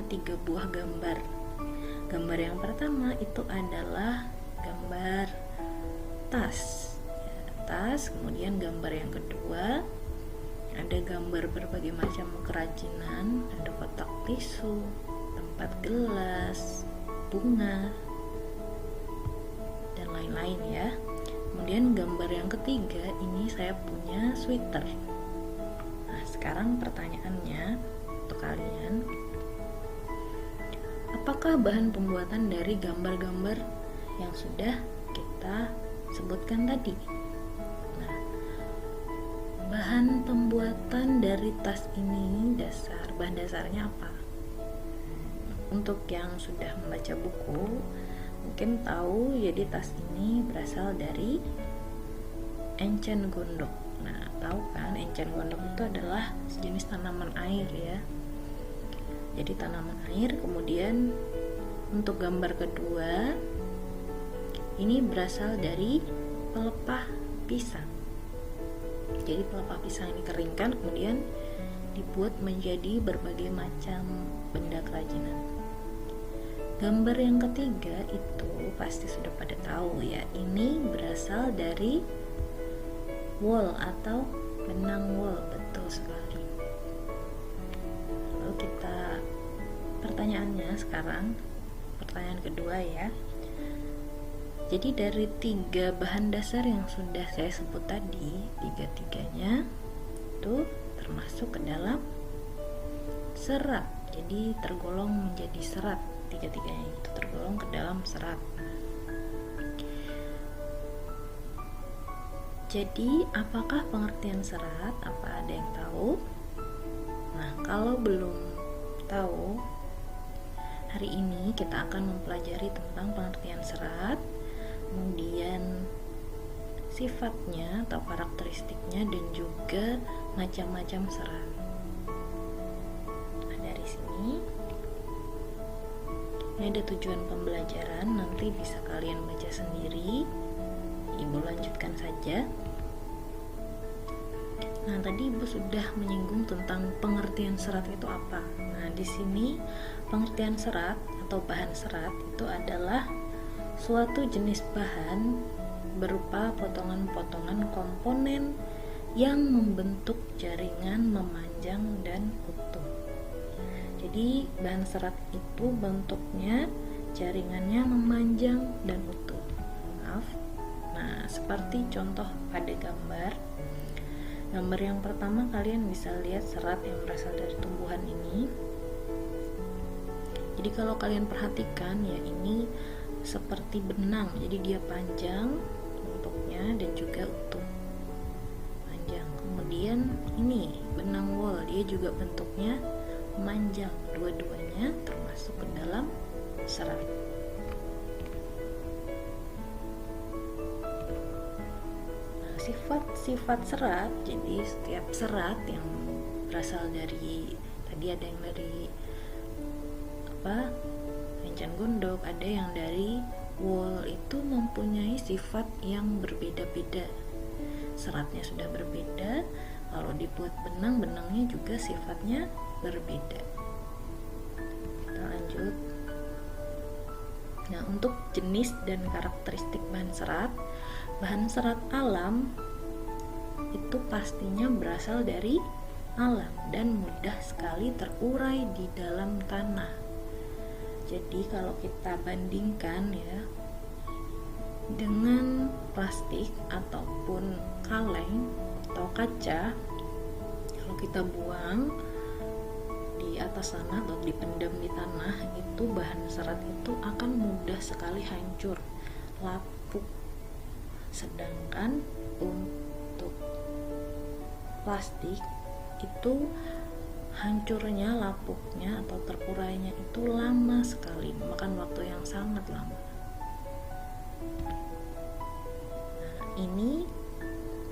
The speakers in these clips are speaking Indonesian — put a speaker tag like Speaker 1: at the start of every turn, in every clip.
Speaker 1: 3 buah gambar. Gambar yang pertama itu adalah gambar tas, tas. Kemudian gambar yang kedua ada gambar berbagai macam kerajinan, ada kotak tisu, tempat gelas, bunga, dan lain-lain ya. Kemudian gambar yang ketiga ini saya punya sweater. Nah, sekarang pertanyaannya untuk kalian, apakah bahan pembuatan dari gambar-gambar yang sudah kita sebutkan tadi? Nah, bahan pembuatan dari tas ini bahan dasarnya apa? Untuk yang sudah membaca buku mungkin tahu, jadi tas ini berasal dari encen gondok. Nah, tahu kan encen gondok itu adalah sejenis tanaman air ya. Jadi tanaman air. Kemudian untuk gambar kedua ini berasal dari pelepah pisang. Jadi pelepah pisang ini dikeringkan kemudian dibuat menjadi berbagai macam benda kerajinan. Gambar yang ketiga itu pasti sudah pada tahu ya, ini berasal dari wool atau benang wool, betul sekali. Lalu kita pertanyaannya sekarang, pertanyaan kedua ya. Jadi dari 3 bahan dasar yang sudah saya sebut tadi, 3-tiganya itu termasuk ke dalam serat. Jadi tergolong menjadi serat. 3-tiganya itu tergolong ke dalam serat. Jadi apakah pengertian serat? Apa ada yang tahu? Nah, kalau belum tahu, hari ini kita akan mempelajari tentang pengertian serat, kemudian sifatnya atau karakteristiknya, dan juga macam-macam serat. Nah, dari sini ini ada tujuan pembelajaran, nanti bisa kalian baca sendiri. Ibu lanjutkan saja. Nah, tadi Ibu sudah menyinggung tentang pengertian serat itu apa. Nah, di sini pengertian serat atau bahan serat itu adalah suatu jenis bahan berupa potongan-potongan komponen yang membentuk jaringan memanjang dan utuh. Jadi bahan serat itu bentuknya jaringannya memanjang dan utuh. Nah, seperti contoh pada gambar. Gambar yang pertama kalian bisa lihat serat yang berasal dari tumbuhan ini. Jadi kalau kalian perhatikan ya, ini seperti benang. Jadi dia panjang bentuknya dan juga utuh. Panjang. Kemudian ini benang wool, dia juga bentuknya memanjang, dua-duanya termasuk ke dalam serat. Nah, sifat-sifat serat, jadi setiap serat yang berasal dari, tadi ada yang dari encen gondok, ada yang dari wool, itu mempunyai sifat yang berbeda-beda. Seratnya sudah berbeda, kalau dibuat benang, benangnya juga sifatnya berbeda. Kita lanjut. Nah, untuk jenis dan karakteristik bahan serat alam itu pastinya berasal dari alam dan mudah sekali terurai di dalam tanah. Jadi kalau kita bandingkan ya dengan plastik ataupun kaleng atau kaca, kalau kita buang di atas tanah atau dipendam di tanah, itu bahan serat itu akan mudah sekali hancur, lapuk. Sedangkan untuk plastik itu hancurnya, lapuknya atau terurainya itu lama sekali, memakan waktu yang sangat lama. Nah, ini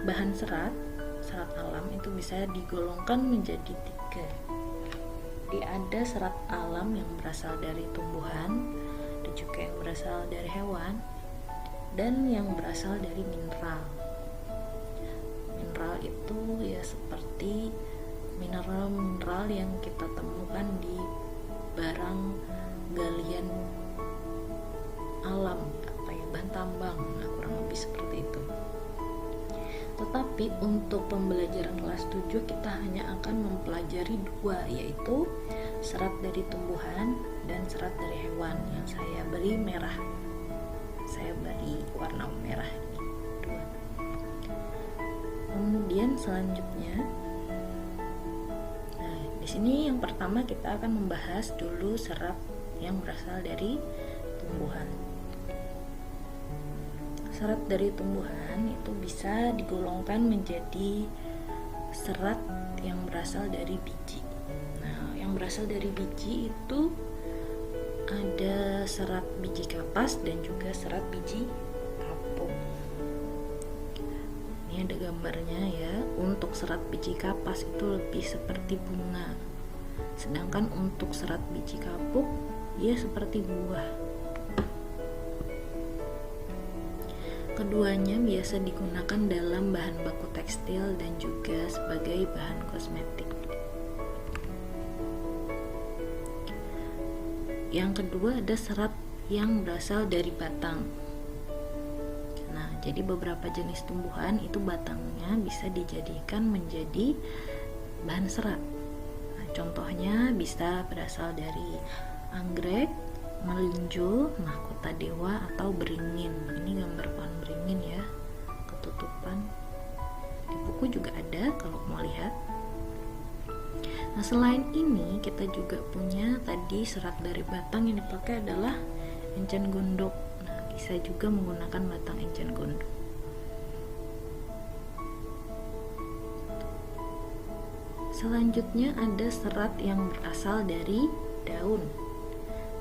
Speaker 1: bahan serat alam itu bisa digolongkan menjadi 3. Jadi ada serat alam yang berasal dari tumbuhan, ada juga yang berasal dari hewan, dan yang berasal dari mineral. Mineral itu ya seperti mineral-mineral yang kita temukan di barang galian alam, bahan tambang, kurang lebih seperti itu. Tetapi untuk pembelajaran kelas 7 kita hanya akan mempelajari dua, yaitu serat dari tumbuhan dan serat dari hewan, yang saya beri merah, saya beri warna merah ini dua. Kemudian selanjutnya, di sini yang pertama kita akan membahas dulu serat yang berasal dari tumbuhan. Serat dari tumbuhan itu bisa digolongkan menjadi serat yang berasal dari biji. Nah, yang berasal dari biji itu ada serat biji kapas dan juga serat biji kapuk. Ini ada gambarnya ya. Untuk serat biji kapas itu lebih seperti bunga, sedangkan untuk serat biji kapuk dia seperti buah. Keduanya biasa digunakan dalam bahan baku tekstil dan juga sebagai bahan kosmetik. Yang kedua ada serat yang berasal dari batang. Nah, jadi beberapa jenis tumbuhan itu batangnya bisa dijadikan menjadi bahan serat. Nah, contohnya bisa berasal dari anggrek, melinjo, mahkota dewa, atau beringin. Ini gambar pohon beringin ya, ketutupan. Di buku juga ada kalau mau lihat. Nah, selain ini kita juga punya tadi serat dari batang yang dipakai adalah encen gondok. Nah, bisa juga menggunakan batang encen gondok. Selanjutnya ada serat yang berasal dari daun.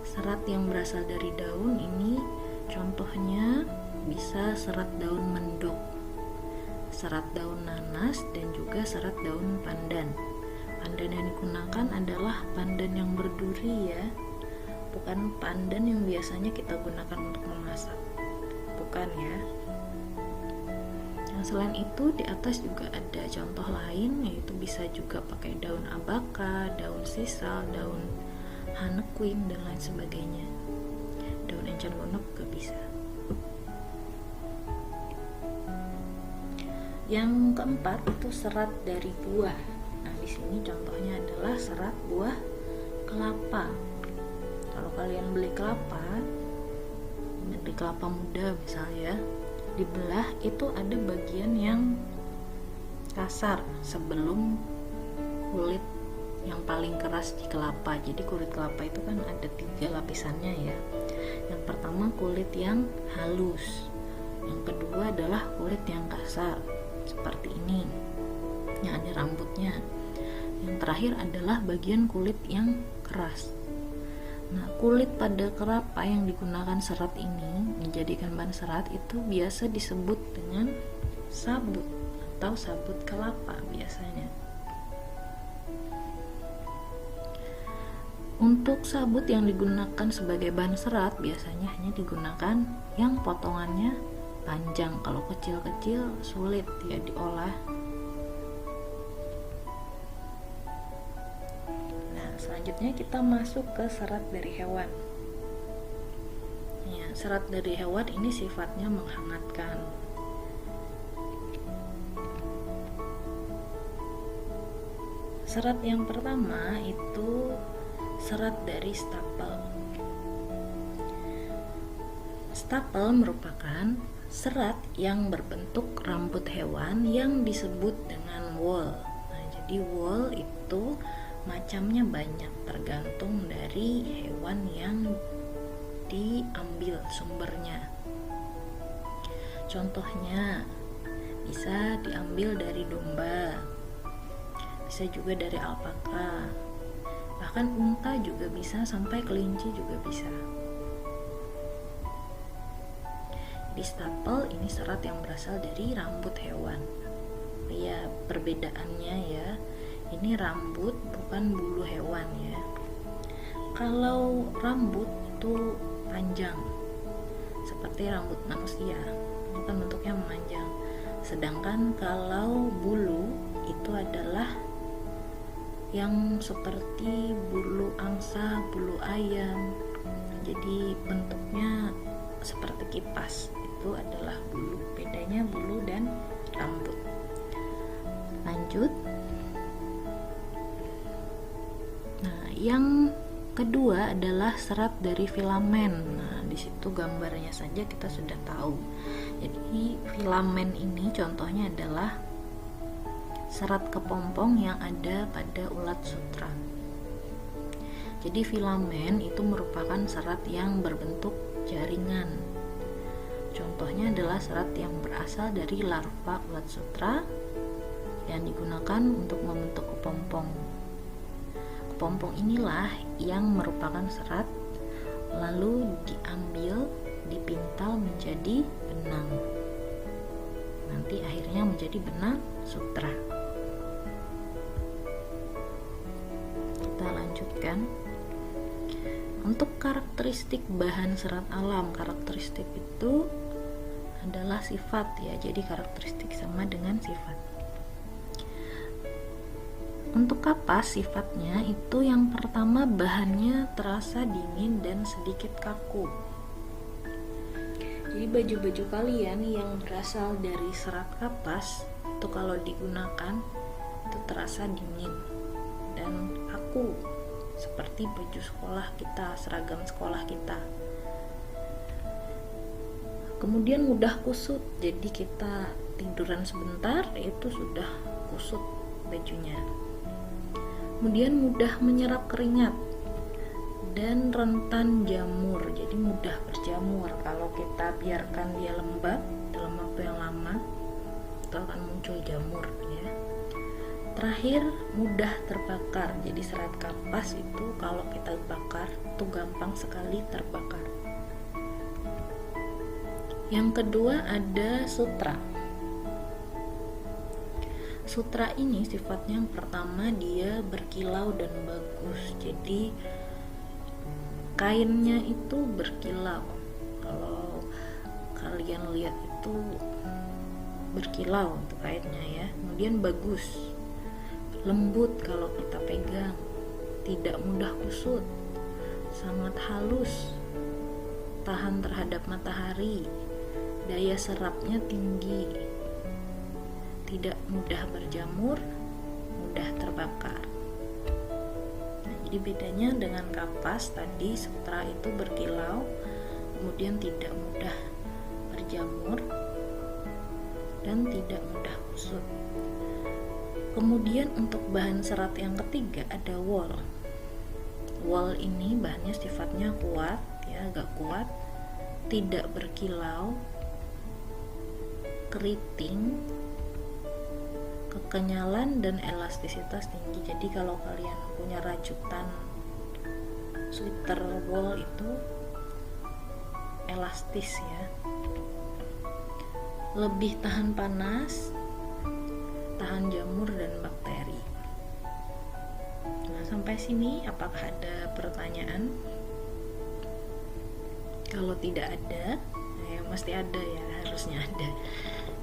Speaker 1: Serat yang berasal dari daun ini contohnya bisa serat daun mendok, serat daun nanas, dan juga serat daun pandan. Pandan yang digunakan adalah pandan yang berduri ya, bukan pandan yang biasanya kita gunakan untuk memasak, bukan ya. Nah, selain itu di atas juga ada contoh lain, yaitu bisa juga pakai daun abaka, daun sisal, daun hanequin, dan lain sebagainya. Daun encen gondok juga bisa. Yang keempat itu serat dari buah. Nah, di sini contohnya adalah serat buah kelapa. Kalau kalian beli kelapa muda misalnya, dibelah itu ada bagian yang kasar sebelum kulit yang paling keras di kelapa. Jadi kulit kelapa itu kan ada 3 lapisannya ya. Yang pertama kulit yang halus, yang kedua adalah kulit yang kasar seperti ini yang ada rambutnya, yang terakhir adalah bagian kulit yang keras. Nah, kulit pada kelapa yang digunakan serat ini menjadikan bahan serat itu biasa disebut dengan sabut atau sabut kelapa biasanya. Untuk sabut yang digunakan sebagai bahan serat biasanya hanya digunakan yang potongannya panjang. Kalau kecil-kecil sulit ya diolah. Nah, selanjutnya kita masuk ke serat dari hewan. Ya, serat dari hewan ini sifatnya menghangatkan. Serat yang pertama itu serat dari stapel. Stapel merupakan serat yang berbentuk rambut hewan yang disebut dengan wool. Nah, jadi wool itu macamnya banyak tergantung dari hewan yang diambil sumbernya. Contohnya bisa diambil dari domba, bisa juga dari alpaka, bahkan unta juga bisa, sampai kelinci juga bisa. Di stapel ini serat yang berasal dari rambut hewan. Ya, perbedaannya ya, ini rambut bukan bulu hewan ya. Kalau rambut itu panjang seperti rambut manusia, itu kan bentuknya memanjang. Sedangkan kalau bulu itu adalah yang seperti bulu angsa, bulu ayam. Jadi bentuknya seperti kipas, itu adalah bulu. Bedanya bulu dan rambut. Lanjut. Nah, yang kedua adalah serat dari filamen. Nah, di situ gambarnya saja kita sudah tahu. Jadi filamen ini contohnya adalah serat kepompong yang ada pada ulat sutra. Jadi filamen itu merupakan serat yang berbentuk jaringan. Contohnya adalah serat yang berasal dari larva ulat sutra yang digunakan untuk membentuk kepompong. Kepompong inilah yang merupakan serat, lalu diambil, dipintal menjadi benang. Nanti akhirnya menjadi benang sutra. Kita lanjutkan. Untuk karakteristik bahan serat alam, karakteristik itu adalah sifat ya. Jadi karakteristik sama dengan sifat. Untuk kapas sifatnya itu yang pertama bahannya terasa dingin dan sedikit kaku. Jadi baju-baju kalian yang berasal dari serat kapas itu kalau digunakan itu terasa dingin dan kaku, seperti baju sekolah kita, seragam sekolah kita. Kemudian mudah kusut, jadi kita tiduran sebentar itu sudah kusut bajunya. Kemudian mudah menyerap keringat dan rentan jamur, jadi mudah berjamur. Kalau kita biarkan dia lembab dalam waktu yang lama, itu akan muncul jamur ya. Terakhir, mudah terbakar. Jadi serat kapas itu kalau kita bakar itu gampang sekali terbakar. Yang kedua ada sutra. Sutra ini sifatnya yang pertama dia berkilau dan bagus. Jadi kainnya itu berkilau. Kalau kalian lihat itu berkilau untuk kainnya ya. Kemudian bagus, lembut kalau kita pegang, tidak mudah kusut, sangat halus, tahan terhadap matahari, daya serapnya tinggi, tidak mudah berjamur, mudah terbakar. Nah, jadi bedanya dengan kapas tadi, sutra itu berkilau, kemudian tidak mudah berjamur dan tidak mudah kusut. Kemudian untuk bahan serat yang ketiga ada wol. Wol ini bahannya sifatnya kuat ya, agak kuat, tidak berkilau, keriting, kekenyalan dan elastisitas tinggi. Jadi kalau kalian punya rajutan sweater wol itu elastis ya, lebih tahan panas, tahan jamur dan bakteri. Nah, sampai sini apakah ada pertanyaan? Kalau tidak ada, ya pasti ada ya, harusnya ada.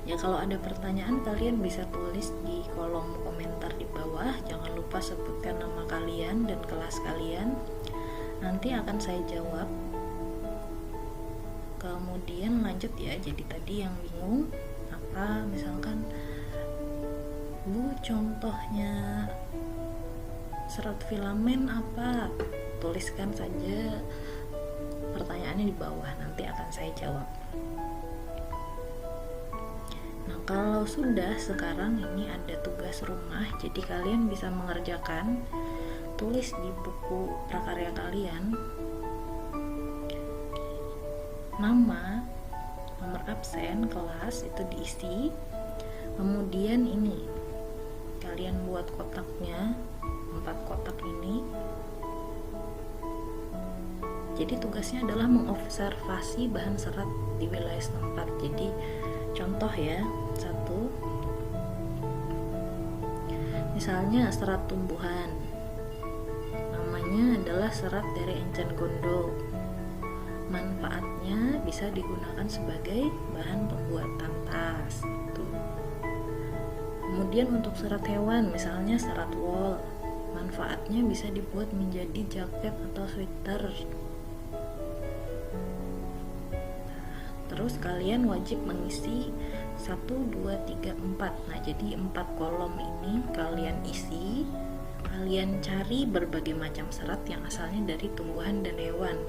Speaker 1: Ya kalau ada pertanyaan kalian bisa tulis di kolom komentar di bawah. Jangan lupa sebutkan nama kalian dan kelas kalian. Nanti akan saya jawab. Kemudian lanjut ya. Jadi tadi yang bingung apa, misalkan Bu contohnya serat filamen apa? Tuliskan saja pertanyaannya di bawah, nanti akan saya jawab. Nah, kalau sudah sekarang ini ada tugas rumah, jadi kalian bisa mengerjakan, tulis di buku prakarya kalian nama, nomor absen, kelas itu diisi. Kemudian ini kalian buat kotaknya, 4 kotak ini. Jadi tugasnya adalah mengobservasi bahan serat di wilayah setempat. Jadi contoh ya, 1 misalnya serat tumbuhan, namanya adalah serat dari encen gondok. Manfaatnya bisa digunakan sebagai bahan pembuatan tas gitu. Kemudian untuk serat hewan, misalnya serat wol, manfaatnya bisa dibuat menjadi jaket atau sweater. Terus kalian wajib mengisi 1, 2, 3, 4. Nah, jadi 4 kolom ini kalian isi. Kalian cari berbagai macam serat yang asalnya dari tumbuhan dan hewan.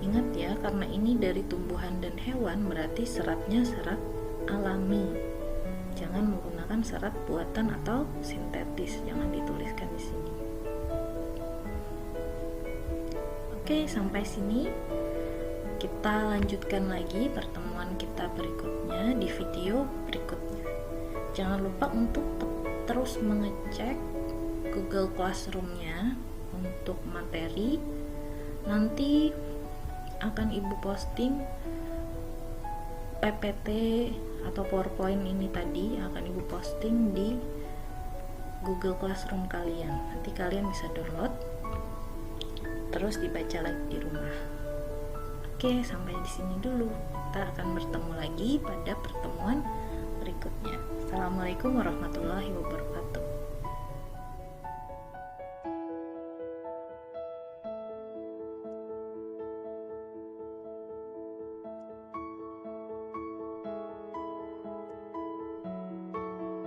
Speaker 1: Ingat ya, karena ini dari tumbuhan dan hewan, berarti seratnya serat alami. Jangan menggunakan serat buatan atau sintetis, jangan dituliskan di sini. Oke, sampai sini. Kita lanjutkan lagi pertemuan kita berikutnya di video berikutnya. Jangan lupa untuk terus mengecek Google Classroom-nya untuk materi. Nanti akan Ibu posting PPT atau PowerPoint ini tadi akan Ibu posting di Google Classroom kalian. Nanti kalian bisa download terus dibaca lagi di rumah. Oke, sampai di sini dulu. Kita akan bertemu lagi pada pertemuan berikutnya. Assalamualaikum warahmatullahi wabarakatuh.